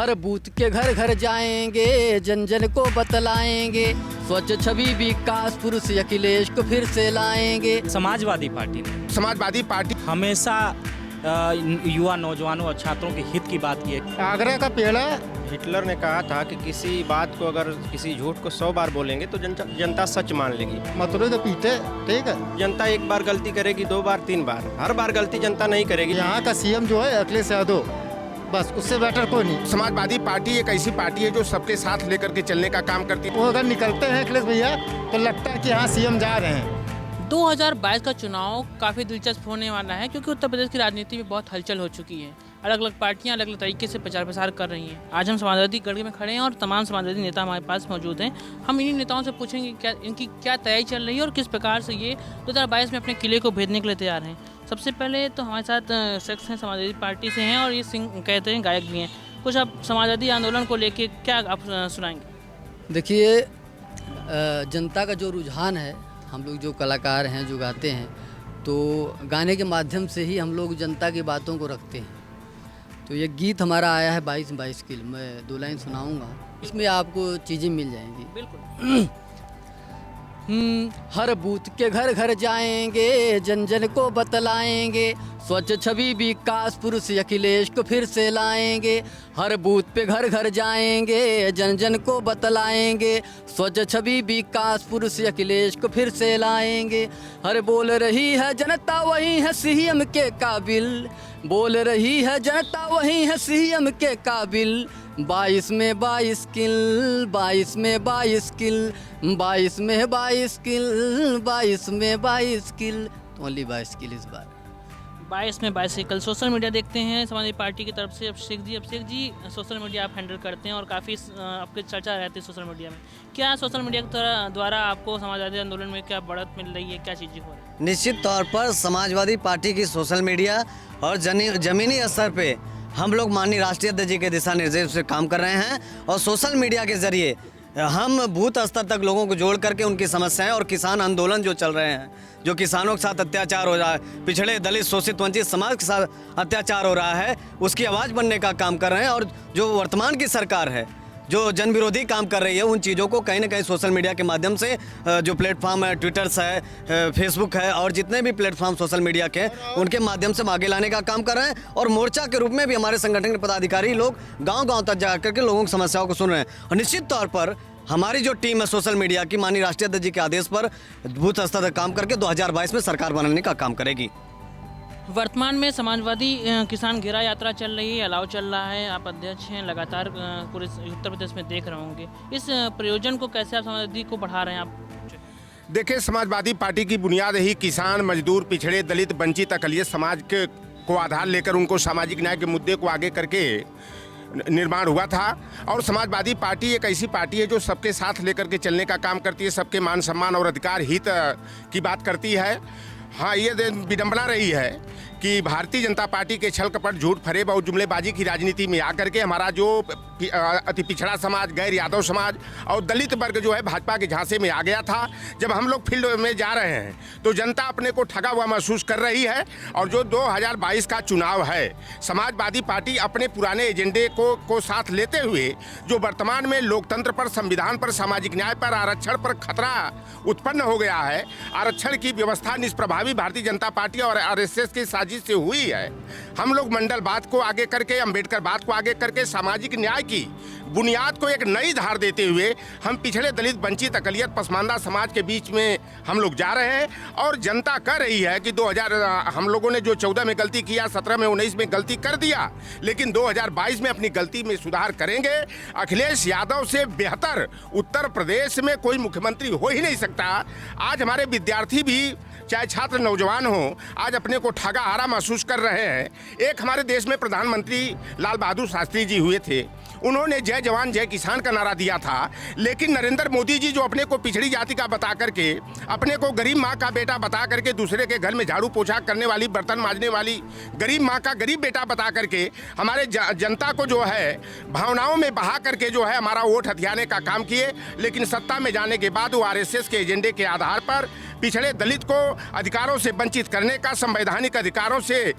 हर booth के घर घर जाएंगे, जन जन को बतलाएंगे, स्वच्छ छवि विकास पुरुष अखिलेश को फिर से लाएंगे। समाजवादी पार्टी हमेशा युवा नौजवानों और छात्रों के हित की बात की है। आगरा का पेड़ है। हिटलर ने कहा था कि किसी बात को अगर किसी झूठ को 100 बार बोलेंगे तो जनता सच मान लेगी। मतरे तो पीते, ठीक है। जनता एक बार गलती करेगी, 2 बार 3 बार, हर बार गलती जनता नहीं करेगी। यहाँ का सीएम जो है अखिलेश यादव, बस उससे बेटर कोई नहीं। समाजवादी पार्टी एक ऐसी पार्टी है जो सबके साथ लेकर के चलने का काम करती है। वो अगर निकलते हैं अखिलेश भैया तो लगता है कि यहाँ सीएम जा रहे हैं। 2022 का चुनाव काफ़ी दिलचस्प होने वाला है, क्योंकि उत्तर प्रदेश की राजनीति में बहुत हलचल हो चुकी है। अलग अलग पार्टियां अलग अलग तरीके से प्रचार प्रसार कर रही हैं। आज हम समाजवादी गढ़ में खड़े हैं और तमाम समाजवादी नेता हमारे पास मौजूद हैं। हम इन्हीं नेताओं से पूछेंगे क्या इनकी क्या तैयारी चल रही है और किस प्रकार से ये 2022 में अपने किले को भेदने के लिए तैयार हैं। सबसे पहले तो हमारे साथ शख्स हैं, समाजवादी पार्टी से हैं और ये सिंह कहते हैं, गायक भी हैं। कुछ आप समाजवादी आंदोलन को लेके क्या आप सुनाएंगे? देखिए, जनता का जो रुझान है, हम लोग जो कलाकार हैं, जो गाते हैं, तो गाने के माध्यम से ही हम लोग जनता की बातों को रखते हैं। तो ये गीत हमारा आया है 22-22 किल, मैं 2 लाइन सुनाऊंगा, इसमें आपको चीज़ें मिल जाएंगी। बिल्कुल। हर बूथ के घर घर जाएंगे, जन जन को बतलाएंगे, स्वच्छ छवि विकास पुरुष अखिलेश को फिर से लाएंगे। हर बूथ पे घर घर जाएंगे, जन जन को बतलाएंगे, स्वच्छ छवि विकास पुरुष अखिलेश को फिर से लाएंगे। हर बोल रही है जनता वही है सीएम के काबिल, बोल रही है जनता वही है सीएम के काबिल। 22 में 22 किल, 22 में 22 किल, 22 में 22 किल, 22 में 22 किल, ओनली 22 किल इस बार। 22 में 22 कल सोशल मीडिया देखते हैं समाजवादी पार्टी की तरफ से। अभिषेक जी सोशल मीडिया आप हैंडल करते हैं और काफ़ी आपकी चर्चा रहती है सोशल मीडिया में। क्या सोशल मीडिया के द्वारा आपको समाजवादी आंदोलन में क्या बढ़त मिल रही है, क्या चीज़ें हो रही है? निश्चित तौर पर समाजवादी पार्टी की सोशल मीडिया और ज़मीनी स्तर पे हम लोग माननीय राष्ट्रीय अध्यक्ष जी के दिशा निर्देश से काम कर रहे हैं और सोशल मीडिया के जरिए हम बूथ स्तर तक लोगों को जोड़ करके उनकी समस्याएं और किसान आंदोलन जो चल रहे हैं, जो किसानों के साथ अत्याचार हो रहा है, पिछड़े दलित शोषित वंचित समाज के साथ अत्याचार हो रहा है, उसकी आवाज़ बनने का काम कर रहे हैं। और जो वर्तमान की सरकार है जो जन विरोधी काम कर रही है, उन चीज़ों को कहीं ना कहीं सोशल मीडिया के माध्यम से जो प्लेटफॉर्म है, ट्विटर्स है, फेसबुक है और जितने भी प्लेटफॉर्म सोशल मीडिया के, उनके माध्यम से आगे लाने का काम कर रहे हैं। और मोर्चा के रूप में भी हमारे संगठन के पदाधिकारी लोग गांव-गांव तक जा करके लोगों की समस्याओं को सुन रहे हैं। और निश्चित तौर पर हमारी जो टीम है सोशल मीडिया की, माननीय राष्ट्रीय अध्यक्ष जी के आदेश पर बूथ स्तर तक काम करके 2022 में सरकार बनाने का काम करेगी। वर्तमान में समाजवादी किसान घेरा यात्रा चल रही है, अलाव चल रहा है, आप अध्यक्ष हैं, लगातार पूरे उत्तर प्रदेश में देख रहे होंगे। इस प्रयोजन को कैसे आप समाजवादी को बढ़ा रहे हैं आप? देखिए, समाजवादी पार्टी की बुनियाद ही किसान, मजदूर, पिछड़े, दलित, वंचित, अकलियत समाज के को आधार लेकर उनको सामाजिक न्याय के मुद्दे को आगे करके निर्माण हुआ था। और समाजवादी पार्टी एक ऐसी पार्टी है जो सबके साथ लेकर के चलने का काम करती है, सबके मान सम्मान और अधिकार हित की बात करती है। हाँ, ये विडंबना रही है कि भारतीय जनता पार्टी के छल कपट, झूठ, फरेब और जुमलेबाजी की राजनीति में आकर के हमारा जो अति पिछड़ा समाज, गैर यादव समाज और दलित वर्ग जो है भाजपा के झांसे में आ गया था। जब हम लोग फील्ड में जा रहे हैं तो जनता अपने को ठगा हुआ महसूस कर रही है। और जो 2022 का चुनाव है, समाजवादी पार्टी अपने पुराने एजेंडे को साथ लेते हुए जो वर्तमान में लोकतंत्र पर, संविधान पर, सामाजिक न्याय पर, आरक्षण पर खतरा उत्पन्न हो गया है, आरक्षण की व्यवस्था निष्प्रभावी भारतीय जनता पार्टी और RSS की साजिश से हुई है। हम लोग मंडलवाद को आगे करके, अम्बेडकरवाद को आगे करके, सामाजिक न्याय की बुनियाद को एक नई धार देते हुए हम पिछड़े, दलित, वंचित, अकलियत, पसमानदा समाज के बीच में हम लोग जा रहे हैं। और जनता कह रही है कि हम लोगों ने जो 14 में गलती किया, 17 में, 19 में गलती कर दिया, लेकिन 2022 में अपनी गलती में सुधार करेंगे। अखिलेश यादव से बेहतर उत्तर प्रदेश में कोई मुख्यमंत्री हो ही नहीं सकता। आज हमारे विद्यार्थी भी, चाहे छात्र, नौजवान हो, आज अपने को ठगा हारा महसूस कर रहे हैं। एक हमारे देश में प्रधानमंत्री लाल बहादुर शास्त्री जी हुए थे, उन्होंने जय जवान जय किसान का नारा दिया था। लेकिन नरेंद्र मोदी जी जो अपने को पिछड़ी जाति का बता करके, अपने को गरीब माँ का बेटा बता करके, दूसरे के घर में झाड़ू पोछा करने वाली, बर्तन मांजने वाली गरीब माँ का गरीब बेटा बता करके हमारे जनता को जो है भावनाओं में बहा करके जो है हमारा वोट हथियाने का काम किए। लेकिन सत्ता में जाने के बाद वो RSS के एजेंडे के आधार पर पिछड़े दलित को अधिकारों से वंचित करने का, संवैधानिक अधिकारों से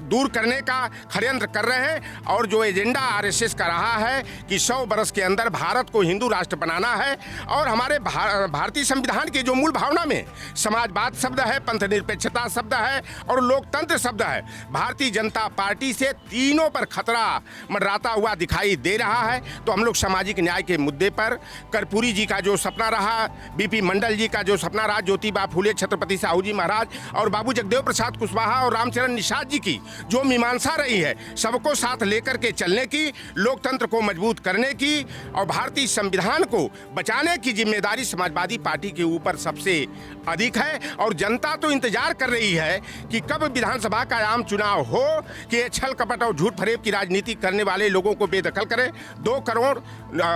दूर करने का षड्यंत्र कर रहे हैं। और जो एजेंडा आरएसएस का रहा है कि 100 वर्ष के अंदर भारत को हिंदू राष्ट्र बनाना है, और हमारे भारतीय संविधान की जो मूल भावना में समाजवाद शब्द है, पंथनिरपेक्षता शब्द है और लोकतंत्र शब्द है, भारतीय जनता पार्टी से तीनों पर खतरा मंडराता हुआ दिखाई दे रहा है। तो हम लोग सामाजिक न्याय के मुद्दे पर कर्पूरी जी का जो सपना रहा, बीपी मंडल जी का जो सपना रहा, ज्योतिबा फूले, छत्रपति साहू जी महाराज और बाबू जगदेव प्रसाद कुशवाहा और रामचरण निषाद जी की जो मीमांसा रही है, सबको साथ लेकर के चलने की, लोकतंत्र को मजबूत करने की और भारतीय संविधान को बचाने की जिम्मेदारी समाजवादी पार्टी के ऊपर सबसे अधिक है। और जनता तो इंतजार कर रही है कि कब विधानसभा का आम चुनाव हो कि ये छल कपट और झूठ फरेब की राजनीति करने वाले लोगों को बेदखल करें। 2 करोड़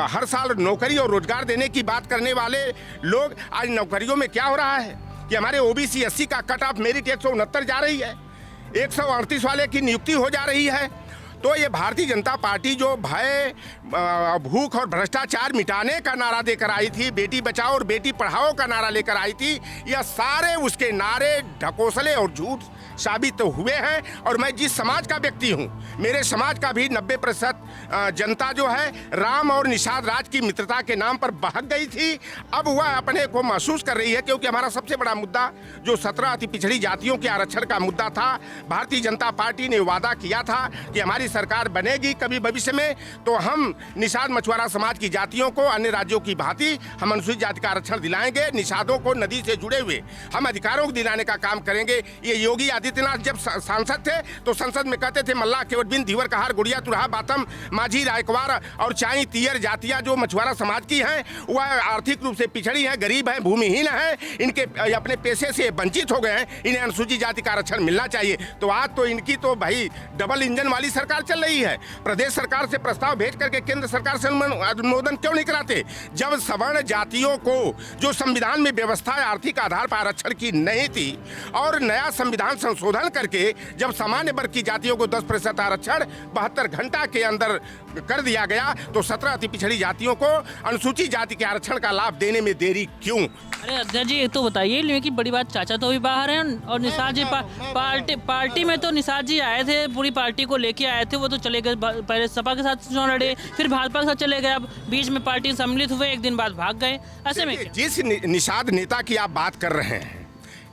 हर साल नौकरी और रोजगार देने की बात करने वाले लोग, आज नौकरियों में क्या हो रहा है कि हमारे ओबीसी 80 का कट ऑफ मेरिट 169 जा रही है, 138 वाले की नियुक्ति हो जा रही है। तो ये भारतीय जनता पार्टी जो भय, भूख और भ्रष्टाचार मिटाने का नारा देकर आई थी, बेटी बचाओ और बेटी पढ़ाओ का नारा लेकर आई थी, यह सारे उसके नारे ढकोसले और झूठ साबित तो हुए हैं। और मैं जिस समाज का व्यक्ति हूँ, मेरे समाज का भी 90% जनता जो है राम और निषाद राज की मित्रता के नाम पर बहक गई थी। अब वह अपने को महसूस कर रही है, क्योंकि हमारा सबसे बड़ा मुद्दा जो 17 अति पिछड़ी जातियों के आरक्षण का मुद्दा था, भारतीय जनता पार्टी ने वादा किया था कि हमारी सरकार बनेगी कभी भविष्य में तो हम निषाद मछुआरा समाज की जातियों को अन्य राज्यों की भांति हम अनुसूचित जाति का आरक्षण दिलाएंगे। निषादों को नदी से जुड़े हुए हम अधिकारों को दिलाने का काम करेंगे। ये योगी आदित्यनाथ जब सांसद थे तो संसद में कहते थे मल्ला केवटबिन धीवर कहार गुड़िया तुरहा बातम माझी रायकवार और चाई तीयर जातियां जो मछुआरा समाज की हैं वह आर्थिक रूप से पिछड़ी हैं, गरीब हैं, भूमिहीन हैं, इनके अपने पैसे से वंचित हो गए हैं, इन्हें अनुसूचित जाति का आरक्षण मिलना चाहिए। तो आज तो इनकी तो भाई डबल इंजन वाली सरकार चल रही है। प्रदेश सरकार से प्रस्ताव भेज करके केंद्र सरकार से अनुमोदन क्यों नहीं कराते? जब सवर्ण जातियों को जो संविधान में व्यवस्था है आर्थिक आधार पर आरक्षण की नहीं थी और नया संविधान संशोधन करके जब सामान्य वर्ग की जातियों को 10% आरक्षण 72 घंटा के अंदर कर दिया गया तो 17 अति पिछड़ी जातियों को अनुसूचित जाति के आरक्षण का लाभ देने में देरी क्यों? अरे अध्यक्ष जी, एक तो बताइए, लेकिन बड़ी बात चाचा तो भी बाहर हैं और निषाद जी पार्टी में तो निषाद जी आए थे, पूरी पार्टी को लेके आए थे, वो तो चले गए, पहले सपा के साथ चुनाव लड़े, फिर भाजपा के साथ चले गए, अब बीच में पार्टी सम्मिलित हुए, एक दिन बाद भाग गए। ऐसे में जिस निषाद नेता की आप बात कर रहे हैं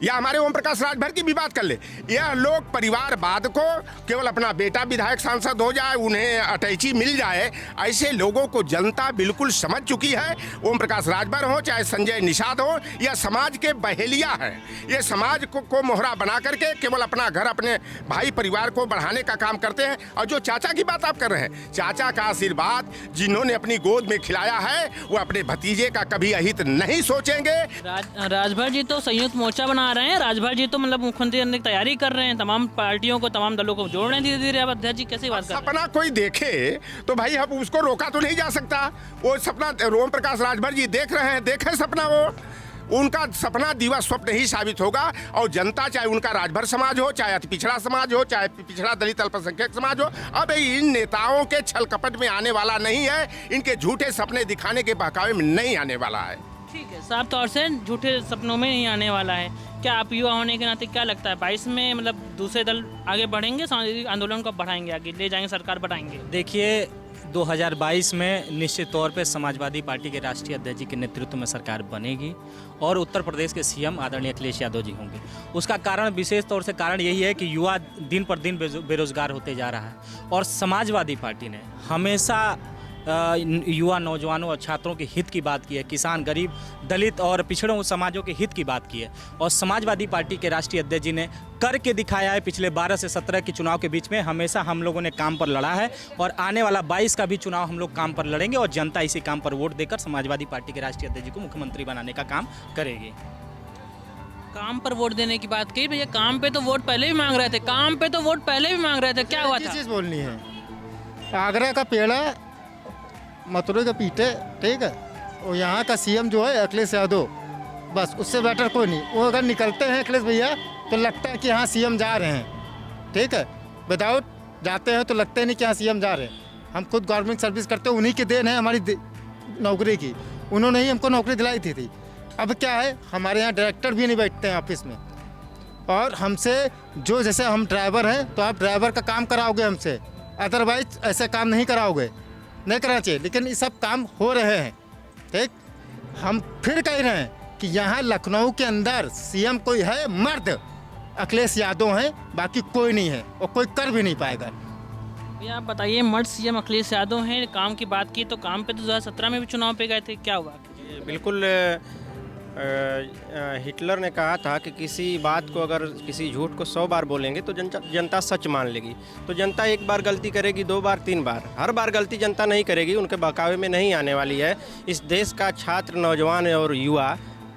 या हमारे ओम प्रकाश राजभर की भी बात कर ले, यह लोग परिवारवाद को केवल अपना बेटा विधायक सांसद हो जाए, उन्हें अटैची मिल जाए, ऐसे लोगों को जनता बिल्कुल समझ चुकी है। ओम प्रकाश राजभर हो चाहे संजय निषाद हो, यह समाज के बहेलिया है। ये समाज को मोहरा बना करके केवल अपना घर, अपने भाई परिवार को बढ़ाने का काम करते हैं। और जो चाचा की बात आप कर रहे हैं, चाचा का आशीर्वाद जिन्होंने अपनी गोद में खिलाया है वो अपने भतीजे का कभी अहित नहीं सोचेंगे। राजभर जी तो संयुक्त मोर्चा बना रहे हैं, राजभर जी तो मतलब मुख्यमंत्री बनने की तैयारी कर रहे हैं, तमाम पार्टियों को, तमाम दलों को जोड़ रहे हैं धीरे धीरे। अब अध्यक्ष जी कैसे बात कर रहे हैं? सपना कोई देखे तो भाई हम उसको रोका तो नहीं जा सकता। वो सपना ओम प्रकाश राजभर जी देख रहे हैं, देखे सपना, वो उनका सपना दीवा स्वप्न ही साबित होगा। और जनता, चाहे उनका राजभर समाज हो, चाहे अति पिछड़ा समाज हो, चाहे पिछड़ा दलित अल्पसंख्यक समाज हो, अब इन नेताओं के छल कपट में आने वाला नहीं है, इनके झूठे सपने दिखाने के बहकावे में नहीं आने वाला है। ठीक है, साफ तौर से झूठे सपनों में नहीं आने वाला है। क्या आप युवा होने के नाते क्या लगता है 22 में मतलब दूसरे दल आगे बढ़ेंगे, सामाजिक आंदोलन को बढ़ाएंगे, आगे ले जाएंगे, सरकार बढ़ाएंगे? देखिए 2022 में निश्चित तौर पे समाजवादी पार्टी के राष्ट्रीय अध्यक्ष जी के नेतृत्व में सरकार बनेगी और उत्तर प्रदेश के सीएम आदरणीय अखिलेश यादव जी होंगे। उसका कारण, विशेष तौर से कारण यही है कि युवा दिन पर दिन बेरोजगार होते जा रहा है और समाजवादी पार्टी ने हमेशा युवा, नौजवानों और छात्रों के हित की बात की है, किसान, गरीब, दलित और पिछड़ों समाजों के हित की बात की है। और समाजवादी पार्टी के राष्ट्रीय अध्यक्ष जी ने करके दिखाया है। पिछले 12 से 17 के चुनाव के बीच में हमेशा हम लोगों ने काम पर लड़ा है और आने वाला 22 का भी चुनाव हम लोग काम पर लड़ेंगे और जनता इसी काम पर वोट देकर समाजवादी पार्टी के राष्ट्रीय अध्यक्ष जी को मुख्यमंत्री बनाने का काम करेगी। काम पर वोट देने की बात कही भैया, काम पे तो वोट पहले भी मांग रहे थे, काम पे तो वोट पहले भी मांग रहे थे, क्या हुआ था? चीज़ बोलनी है, आगरा का पेड़ा मथुरा के पीठे, ठीक है, और यहाँ का सीएम जो है अखिलेश यादव, बस उससे बेटर कोई नहीं। वो अगर निकलते हैं अखिलेश भैया तो लगता है कि यहाँ सीएम जा रहे हैं, ठीक है, विदाउट जाते हैं तो लगता ही नहीं कि यहाँ सीएम जा रहे हैं। हम खुद गवर्नमेंट सर्विस करते हैं, उन्हीं की देन है हमारी नौकरी की, उन्होंने ही हमको नौकरी दिलाई थी। अब क्या है, हमारे यहाँ डायरेक्टर भी नहीं बैठते हैं ऑफिस में, और हमसे जो जैसे हम ड्राइवर हैं तो आप ड्राइवर का काम कराओगे हमसे, अदरवाइज ऐसे काम नहीं कराओगे, नहीं कराना चाहिए। लेकिन ये सब काम हो रहे हैं, ठीक। हम फिर कह रहे हैं कि यहाँ लखनऊ के अंदर सीएम कोई है मर्द, अखिलेश यादव हैं, बाकी कोई नहीं है और कोई कर भी नहीं पाएगा। भैया आप बताइए, मर्द सीएम अखिलेश यादव हैं, काम की बात की तो काम पे तो 2017 में भी चुनाव पे गए थे, क्या हुआ? बिल्कुल हिटलर ने कहा था कि किसी बात को अगर किसी झूठ को 100 बार बोलेंगे तो जनता सच मान लेगी। तो जनता एक बार गलती करेगी, 2 बार, 3 बार, हर बार गलती जनता नहीं करेगी, उनके बहकावे में नहीं आने वाली है। इस देश का छात्र, नौजवान और युवा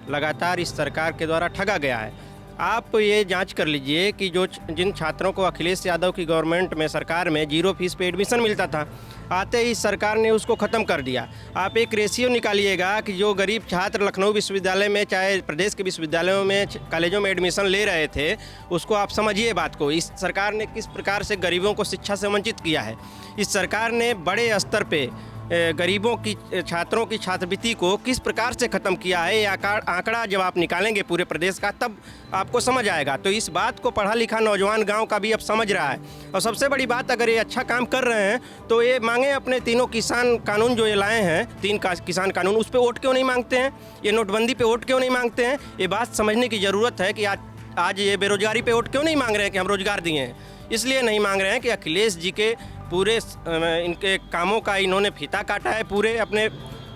लगातार इस सरकार के द्वारा ठगा गया है। आप ये जांच कर लीजिए कि जिन छात्रों को अखिलेश यादव की गवर्नमेंट में, सरकार में 0 फीस पे एडमिशन मिलता था, आते ही सरकार ने उसको ख़त्म कर दिया। आप एक रेशियो निकालिएगा कि जो गरीब छात्र लखनऊ विश्वविद्यालय में, चाहे प्रदेश के विश्वविद्यालयों में, कॉलेजों में एडमिशन ले रहे थे, उसको आप समझिए बात को। इस सरकार ने किस प्रकार से गरीबों को शिक्षा से वंचित किया है। इस सरकार ने बड़े स्तर पे गरीबों की, छात्रों की छात्रवृत्ति को किस प्रकार से ख़त्म किया है। ये आंकड़ा जब आप निकालेंगे पूरे प्रदेश का, तब आपको समझ आएगा। तो इस बात को पढ़ा लिखा नौजवान गांव का भी अब समझ रहा है। और सबसे बड़ी बात, अगर ये अच्छा काम कर रहे हैं तो ये मांगे अपने तीनों किसान कानून जो ये लाए हैं, 3 किसान कानून, उस पर वोट क्यों नहीं मांगते हैं? ये नोटबंदी पे वोट क्यों नहीं मांगते हैं? ये बात समझने की ज़रूरत है कि आज ये बेरोजगारी पे वोट क्यों नहीं मांग रहे हैं कि हम रोजगार दिए हैं। इसलिए नहीं मांग रहे हैं कि अखिलेश जी के पूरे इनके कामों का इन्होंने फीता काटा है पूरे अपने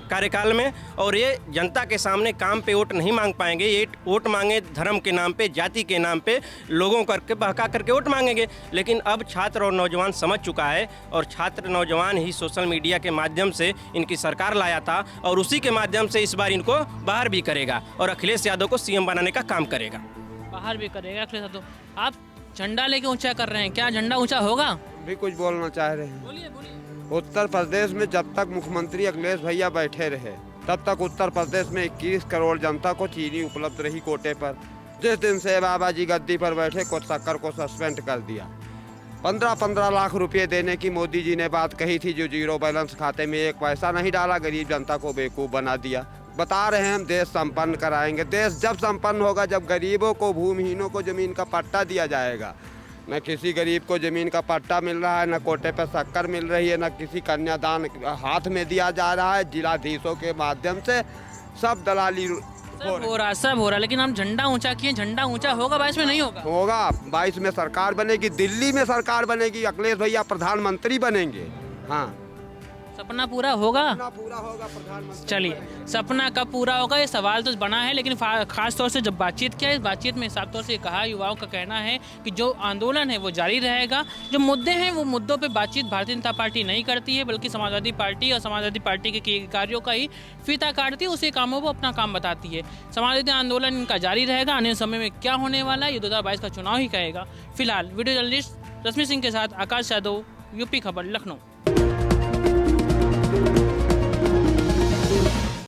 कार्यकाल में, और ये जनता के सामने काम पे वोट नहीं मांग पाएंगे। ये वोट मांगे धर्म के नाम पे, जाति के नाम पे, लोगों करके बहका करके वोट मांगेंगे। लेकिन अब छात्र और नौजवान समझ चुका है, और छात्र नौजवान ही सोशल मीडिया के माध्यम से इनकी सरकार लाया था, और उसी के माध्यम से इस बार इनको बाहर भी करेगा और अखिलेश यादव को सीएम बनाने का काम करेगा। बाहर भी करेगा अखिलेश यादव। आप झंडा लेके ऊंचा कर रहे हैं, क्या झंडा ऊंचा होगा? भी कुछ बोलना चाह रहे हैं। बोलिए बोलिए। उत्तर प्रदेश में जब तक मुख्यमंत्री अखिलेश भैया बैठे रहे, तब तक उत्तर प्रदेश में 21 करोड़ जनता को चीनी उपलब्ध रही कोटे पर। जिस दिन से बाबा जी गद्दी पर बैठे, कोटशक्कर को सस्पेंड कर दिया। 15-15 लाख रुपए देने की मोदी जी ने बात कही थी, जो 0 बैलेंस खाते में 1 पैसा नहीं डाला, गरीब जनता को बेवकूफ़ बना दिया। बता रहे हैं हम देश संपन्न कराएंगे। देश जब संपन्न होगा जब गरीबों को, भूमिहीनों को ज़मीन का पट्टा दिया जाएगा। न किसी गरीब को ज़मीन का पट्टा मिल रहा है, न कोटे पर शक्कर मिल रही है, न किसी कन्यादान हाथ में दिया जा रहा है। जिलाधीशों के माध्यम से सब दलाली सब हो रहा। लेकिन हम झंडा ऊंचा किए, झंडा ऊंचा होगा 22 में? नहीं होगा। होगा 22 में सरकार बनेगी, दिल्ली में सरकार बनेगी, अखिलेश भैया प्रधानमंत्री बनेंगे। हाँ, सपना पूरा होगा? पूरा होगा प्रधानमंत्री। चलिए, सपना कब पूरा होगा ये सवाल तो बना है, लेकिन खास तौर से जब बातचीत किया, इस बातचीत में साफ तौर से कहा, युवाओं का कहना है कि जो आंदोलन है वो जारी रहेगा। जो मुद्दे हैं वो मुद्दों पे बातचीत भारतीय जनता पार्टी नहीं करती है, बल्कि समाजवादी पार्टी और समाजवादी पार्टी के कार्यों का ही फीता काटती है, उसी कामों को अपना काम बताती है। समाजवादी आंदोलन इनका जारी रहेगा। आने समय में क्या होने वाला है ये 2022 का चुनाव ही कहेगा। फिलहाल वीडियो जर्नलिस्ट रश्मि सिंह के साथ आकाश यादव, यूपी खबर, लखनऊ।